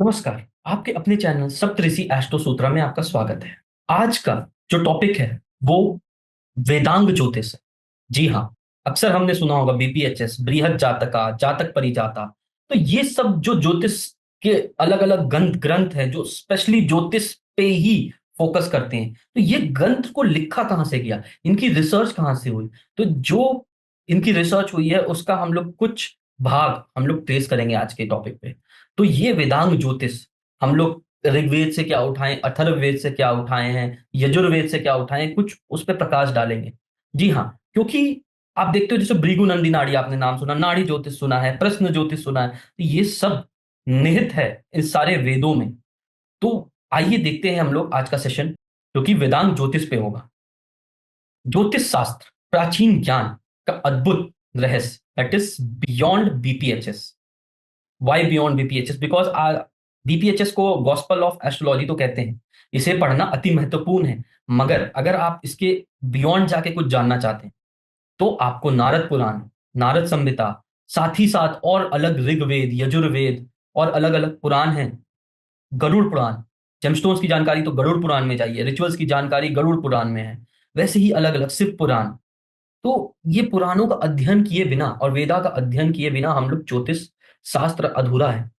नमस्कार, आपके अपने चैनल सप्तऋषि एस्ट्रो सूत्रा में आपका स्वागत है। आज का जो टॉपिक है वो वेदांग ज्योतिष है। जी हाँ, अक्सर हमने सुना होगा बीपीएचएस, बृहद जातका, जातक परिजाता। तो ये सब जो ज्योतिष के अलग-अलग ग्रंथ हैं जो स्पेशली ज्योतिष पे ही फोकस करते हैं। तो ये ग्रंथ को लिखा कहाँ से गया? इनकी रिसर्च कहाँ से हुई? तो जो इनकी रिसर्च हुई है उसका हम लोग ट्रेस करेंगे आज के टॉपिक पे। तो ये वेदांग ज्योतिष हम लोग ऋग्वेद से क्या उठाएँ, अथर्ववेद से क्या उठाए हैं, यजुर्वेद से क्या उठाए हैं, कुछ उस पे प्रकाश डालेंगे। जी हाँ, क्योंकि आप देखते हो जैसे भृगु नंदी नाड़ी आपने नाम सुना, नाड़ी ज्योतिष सुना है, प्रश्न ज्योतिष सुना है, तो ये सब निहित है इस सारे वेदों में। तो आइए देखते हैं हम लोग आज का सेशन जो कि वेदांग ज्योतिष पे होगा। ज्योतिष शास्त्र, प्राचीन ज्ञान का अद्भुत रहस्य that is beyond BPHS. Why beyond BPHS? Because BPHS को गॉस्पेल ऑफ एस्ट्रोलॉजी तो कहते हैं। इसे पढ़ना अति महत्वपूर्ण है, मगर अगर आप इसके बियॉन्ड जाके कुछ जानना चाहते हैं, तो आपको नारद पुराण, नारद संहिता, साथ ही साथ और अलग ऋग्वेद, यजुर्वेद और अलग-अलग पुराण हैं। गरुड़ पुराण, जेमस्टोन्स की जानकारी तो गरुड़ पुराण में चाहिए, रिचुअल्स की जानकारी गरुड़ पुराण में है। वैसे ही अलग-अलग शिव पुराण। तो ये पुराणों का अध्ययन किए बिना और वेदा का अध्ययन किए बिना हम लोग ज्योतिष शास्त्र अधूरा है।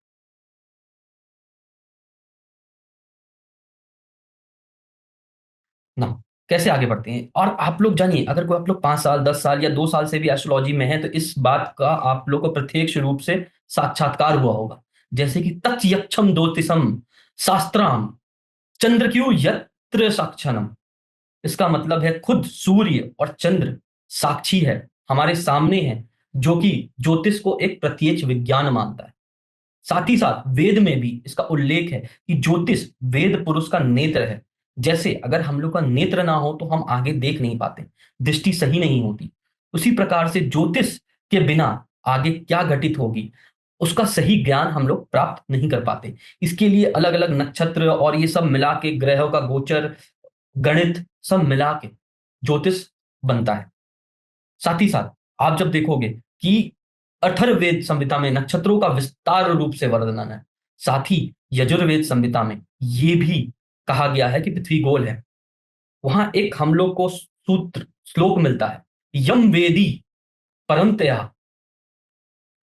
ना, कैसे आगे बढ़ते हैं? और आप लोग जानिए, अगर कोई आप लोग 5 साल, 10 साल या 2 साल से भी एस्ट्रोलॉजी में हैं, तो इस बात का आप लोग को प्रत्यक्ष रूप से साक्षात्कार हुआ होगा। जैसे कि तत् यक्षम ज्योतिषम शास्त्राम चंद्रक्यू यत्र साक्षानम। इसका मतलब है खुद सूर्य और चंद्र साक्षी है, हमारे सामने है, जो कि ज्योतिष को एक प्रत्यक्ष विज्ञान मानता है। साथ ही साथ वेद में भी इसका उल्लेख है कि ज्योतिष वेद पुरुष का नेत्र है। जैसे अगर हम लोग का नेत्र ना हो तो हम आगे देख नहीं पाते, दृष्टि सही नहीं होती। उसी प्रकार से ज्योतिष के बिना आगे क्या घटित होगी, उसका सही ज्ञान हम लोग प्राप्त नहीं कर पाते। इसके लिए अलग-अलग नक्षत्र और ये सब मिला के ग्रहों का गोचर, गणित सब मिला के ज्योतिष बनता है। साथ ही साथ आप जब देखोगे कि अथर्ववेद संहिता में नक्षत्रों का विस्तार रूप से वर्णन है। साथ ही यजुर्वेद संहिता में ये भी कहा गया है कि पृथ्वी गोल है। वहां एक हम लोग को सूत्र श्लोक मिलता है, यम वेदी परंतया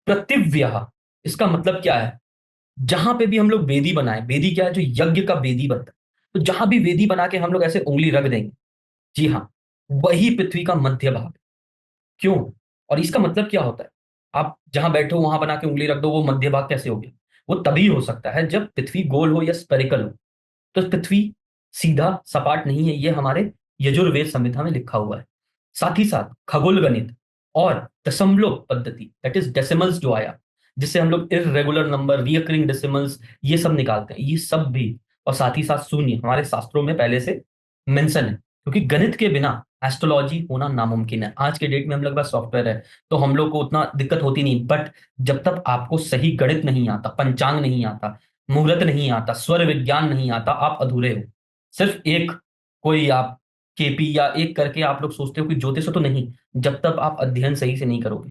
पृथिव्यः। इसका मतलब क्या है? जहां पे भी हम लोग वेदी बनाए, वेदी क्या है? जो यज्ञ का वेदी बनता है। तो जहां भी वेदी बना के हम लोग ऐसे उंगली रख देंगे, जी हाँ, वही पृथ्वी का मध्य भाग है। क्यों? और इसका मतलब क्या होता है? आप जहाँ बैठे हो वहाँ बना के उँगली रख दो, वो मध्य भाग कैसे हो गया? वो तभी हो सकता है जब पृथ्वी गोल हो या स्फेरिकल हो। तो पृथ्वी सीधा सपाट नहीं है, ये हमारे यजुर्वेद संहिता में लिखा हुआ है। साथ ही साथ खगोल गणित और दशमलव पद्धति दैट इज़ डेसिमल्स जो आया, जिससे हम लोग इर्रेगुलर नंबर, रिकरिंग डेसिमल्स ये सब निकालते हैं। ये सब भी और साथ ही साथ शून्य हमारे शास्त्रों में पहले से मेंशन है। क्योंकि गणित के बिना एस्ट्रोलॉजी होना नामुमकिन है। आज के डेट में हम लोग के पास सॉफ्टवेयर है, तो हम लोग को उतना दिक्कत होती नहीं। बट जब तक आपको सही गणित नहीं आता, पंचांग नहीं आता, मुहूर्त नहीं आता, स्वर विज्ञान नहीं आता, आप अधूरे हो। सिर्फ एक कोई आप केपी या एक करके आप लोग सोचते हो कि ज्योतिष हो, तो नहीं। जब तक आप अध्ययन सही से नहीं करोगे,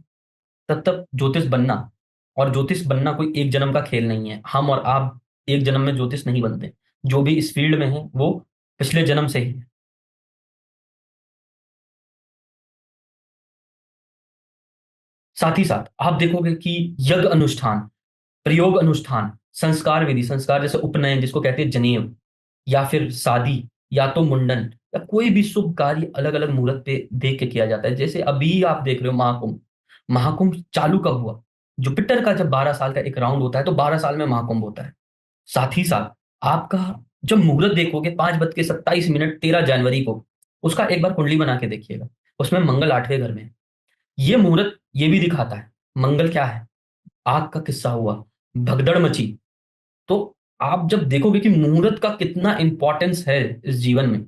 तब तक ज्योतिष बनना, और ज्योतिष बनना कोई एक जन्म का खेल नहीं है। हम और आप एक जन्म में ज्योतिष नहीं बनते। जो भी इस फील्ड में है, वो पिछले जन्म से ही है। साथ ही साथ आप देखोगे कि यज्ञ अनुष्ठान, प्रयोग अनुष्ठान, संस्कार विधि, संस्कार जैसे उपनयन जिसको कहते हैं जनेऊ, या फिर शादी, या तो मुंडन, या कोई भी शुभ कार्य अलग अलग मुहूर्त पे देख के किया जाता है। जैसे अभी आप देख रहे हो महाकुंभ, महाकुंभ चालू कब हुआ? जुपिटर का जब 12 साल का एक राउंड होता है, तो 12 साल में महाकुंभ होता है। साथ ही साथ आपका जब मुहूर्त देखोगे 5:27 13 जनवरी को, उसका एक बार कुंडली बना के देखिएगा। उसमें मंगल 8वें घर में है। ये मुहूर्त ये भी दिखाता है मंगल क्या है। आग का किस्सा हुआ, भगदड़ मची। तो आप जब देखोगे कि मुहूर्त का कितना इंपॉर्टेंस है इस जीवन में।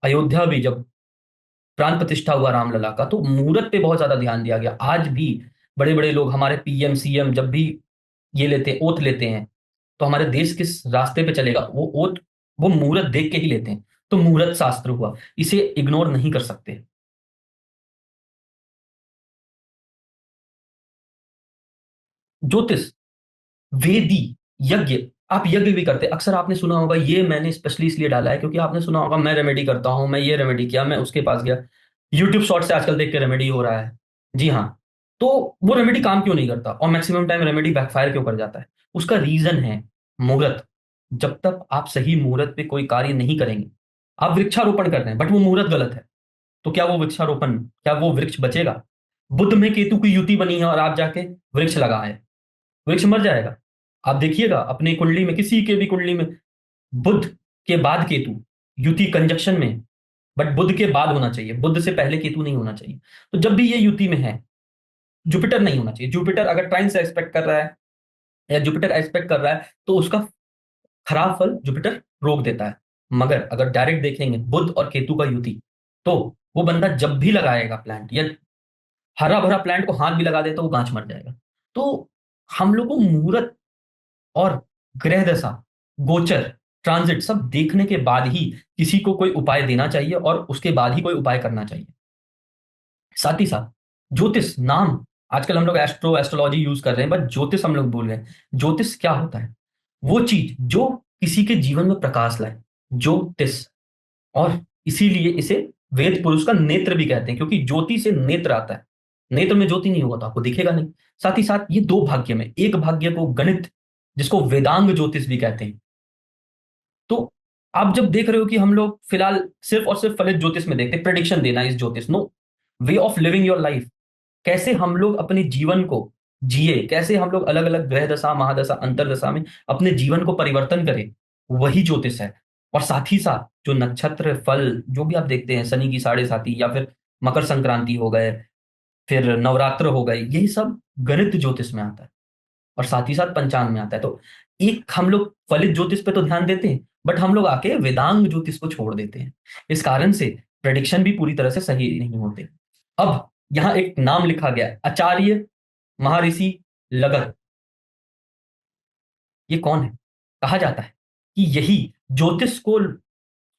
अयोध्या भी जब प्राण प्रतिष्ठा हुआ रामलला का, तो मुहूर्त पे बहुत ज्यादा ध्यान दिया गया। आज भी बड़े बड़े लोग, हमारे पीएम सीएम जब भी ये लेते हैं, ओथ लेते हैं, तो हमारे देश किस रास्ते पे चलेगा वो ओथ, वो मुहूर्त देख के ही लेते हैं। तो मुहूर्त शास्त्र हुआ, इसे इग्नोर नहीं कर सकते। ज्योतिष, वेदी, यज्ञ आप यज्ञ भी करते, अक्सर आपने सुना होगा, ये मैंने स्पेशली इसलिए डाला है क्योंकि आपने सुना होगा मैं रेमेडी करता हूं, मैं ये रेमेडी किया, मैं उसके पास गया। यूट्यूब शॉर्ट से आजकल देख के रेमेडी हो रहा है। जी हाँ। तो वो रेमेडी काम क्यों नहीं करता और मैक्सिमम टाइम रेमेडी बैकफायर क्यों कर जाता है? उसका रीजन है मुहूर्त। जब तक आप सही मुहूर्त पे कोई कार्य नहीं करेंगे, आप वृक्षारोपण कर रहे हैं बट वो मुहूर्त गलत है, तो क्या वो वृक्षारोपण, क्या वो वृक्ष बचेगा? बुध में केतु की युति बनी है और आप जाके वृक्ष लगाए, वृक्ष मर जाएगा। आप देखिएगा अपनी कुंडली में, किसी के भी कुंडली में, बुध के बाद केतु, युति कंजक्शन में, बट बुध के बाद होना चाहिए, बुध से पहले केतु नहीं होना चाहिए। तो जब भी ये युति में है, जुपिटर नहीं होना चाहिए। जुपिटर अगर ट्राइन से एक्सपेक्ट कर रहा है या जुपिटर एक्सपेक्ट कर रहा है तो उसका खराब फल जुपिटर रोक देता है। मगर अगर डायरेक्ट देखेंगे बुध और केतु का युति, तो वो बंदा जब भी लगाएगा प्लांट, या हरा भरा प्लांट को हाथ भी लगा दे तो वो गांच मर जाएगा। तो हम लोग को मुहूर्त और ग्रह दशा, गोचर, ट्रांजिट सब देखने के बाद ही किसी को कोई उपाय देना चाहिए और उसके बाद ही कोई उपाय करना चाहिए। साथ ही साथ ज्योतिष नाम, आजकल हम लोग एस्ट्रोलॉजी यूज कर रहे हैं, बट ज्योतिष हम लोग भूल गए। ज्योतिष क्या होता है? वो चीज जो किसी के जीवन में प्रकाश लाए, ज्योतिष। और इसीलिए इसे वेद पुरुष का नेत्र भी कहते हैं, क्योंकि ज्योति से नेत्र आता है। नेत्र में ज्योति नहीं होगा तो आपको दिखेगा नहीं। साथ ही साथ ये दो भाग्य में एक भाग्य को गणित, जिसको वेदांग ज्योतिष भी कहते हैं। तो आप जब देख रहे हो कि हम लोग फिलहाल सिर्फ और सिर्फ फलित ज्योतिष में देखते हैं, प्रेडिक्शन देना इस ज्योतिष, no, way of living your life, कैसे हम लोग अपने जीवन को जिए, कैसे हम लोग अलग अलग ग्रह दशा, महादशा, अंतरदशा में अपने जीवन को परिवर्तन करें, वही ज्योतिष है। और साथ ही साथ जो नक्षत्र फल जो भी आप देखते हैं, शनि की साढ़े साती, या फिर मकर संक्रांति हो गए, फिर नवरात्र हो गए, यही सब गणित ज्योतिष में आता है और साथ ही साथ पंचांग में आता है। तो एक हम लोग फलित ज्योतिष पे तो ध्यान देते हैं, बट हम लोग आके वेदांग ज्योतिष को छोड़ देते हैं। इस कारण से प्रेडिक्शन भी पूरी तरह से सही नहीं होते। अब यहां एक नाम लिखा गया है, आचार्य महर्षि लगत। ये कौन है? कहा जाता है कि यही ज्योतिष को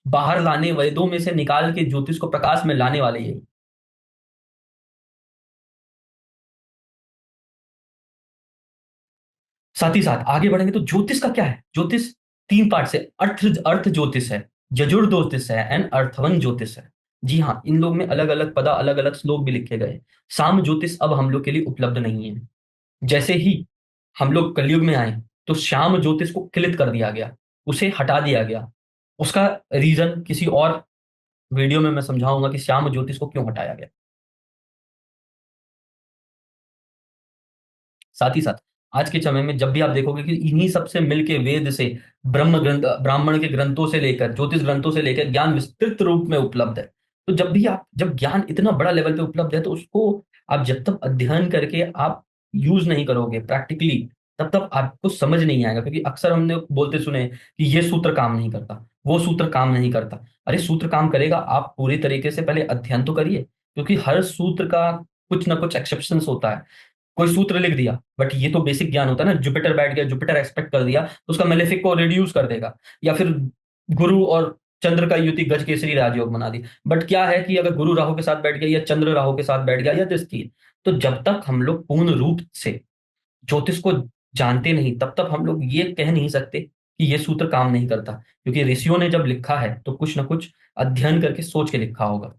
बाहर लाने, वेदों में से निकाल के ज्योतिष को प्रकाश में लाने वाले यही। साथ ही साथ आगे बढ़ेंगे तो ज्योतिष का क्या है? ज्योतिष तीन पार्ट से, अर्थ अर्थ ज्योतिष है, यजुर ज्योतिष है एंड अर्थवन ज्योतिष है। जी हाँ, इन लोग में अलग अलग पदा, अलग अलग श्लोक भी लिखे गए। साम ज्योतिष अब हम लोग के लिए उपलब्ध नहीं है। जैसे ही हम लोग कलयुग में आए तो श्याम ज्योतिष को किलित कर दिया गया, उसे हटा दिया गया। उसका रीजन किसी और वीडियो में मैं समझाऊंगा कि श्याम ज्योतिष को क्यों हटाया गया। साथ ही साथ आज के समय में जब भी आप देखोगे कि इन्हीं सबसे मिलके वेद से, ब्रह्म ग्रंथ, ब्राह्मण के ग्रंथों से लेकर, ज्योतिष ग्रंथों से लेकर ज्ञान विस्तृत रूप में उपलब्ध है। तो जब भी आप, जब ज्ञान इतना बड़ा लेवल पे उपलब्ध है तो उसको आप जब तक अध्ययन करके आप यूज नहीं करोगे प्रैक्टिकली, तब तक आपको समझ नहीं आएगा। क्योंकि अक्सर हमने बोलते सुने कि ये सूत्र काम नहीं करता, वो सूत्र काम नहीं करता। अरे सूत्र काम करेगा, आप पूरी तरीके से पहले अध्ययन तो करिए, क्योंकि हर सूत्र का कुछ ना कुछ एक्सेप्शन होता है। कोई सूत्र लिख दिया, बट ये तो बेसिक ज्ञान होता है ना, जुपिटर बैठ गया, जुपिटर एक्सपेक्ट कर दिया तो उसका मेलेफिक को रिड्यूस कर देगा, या फिर गुरु और चंद्र का युति गज केसरी राजयोग बना दी। बट क्या है कि अगर गुरु राहु के साथ बैठ गया या चंद्र राहु के साथ बैठ गया या दृष्टि, तो जब तक हम लोग पूर्ण रूप से ज्योतिष को जानते नहीं, तब तक हम लोग ये कह नहीं सकते कि ये सूत्र काम नहीं करता। क्योंकि ऋषियों ने जब लिखा है तो कुछ ना कुछ अध्ययन करके सोच के लिखा होगा।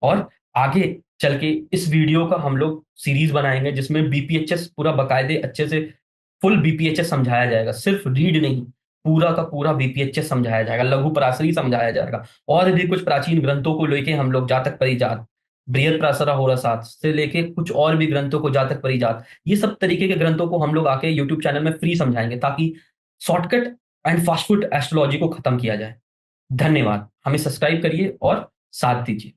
और आगे चल के इस वीडियो का हम लोग सीरीज बनाएंगे जिसमें बीपीएचएस पूरा बकायदे अच्छे से फुल बीपीएचएस समझाया जाएगा, सिर्फ रीड नहीं, पूरा का पूरा बीपीएचएस समझाया जाएगा, लघु पराशरी समझाया जाएगा, और भी कुछ प्राचीन ग्रंथों को लेके हम लोग, जातक परिजात, बृहद प्रासरा होरासात से लेके कुछ और भी ग्रंथों को, जातक परिजात, ये सब तरीके के ग्रंथों को हम लोग आके यूट्यूब चैनल में फ्री समझाएंगे, ताकि shortcut and fast food astrology को खत्म किया जाए। धन्यवाद। हमें सब्सक्राइब करिए और साथ दीजिए।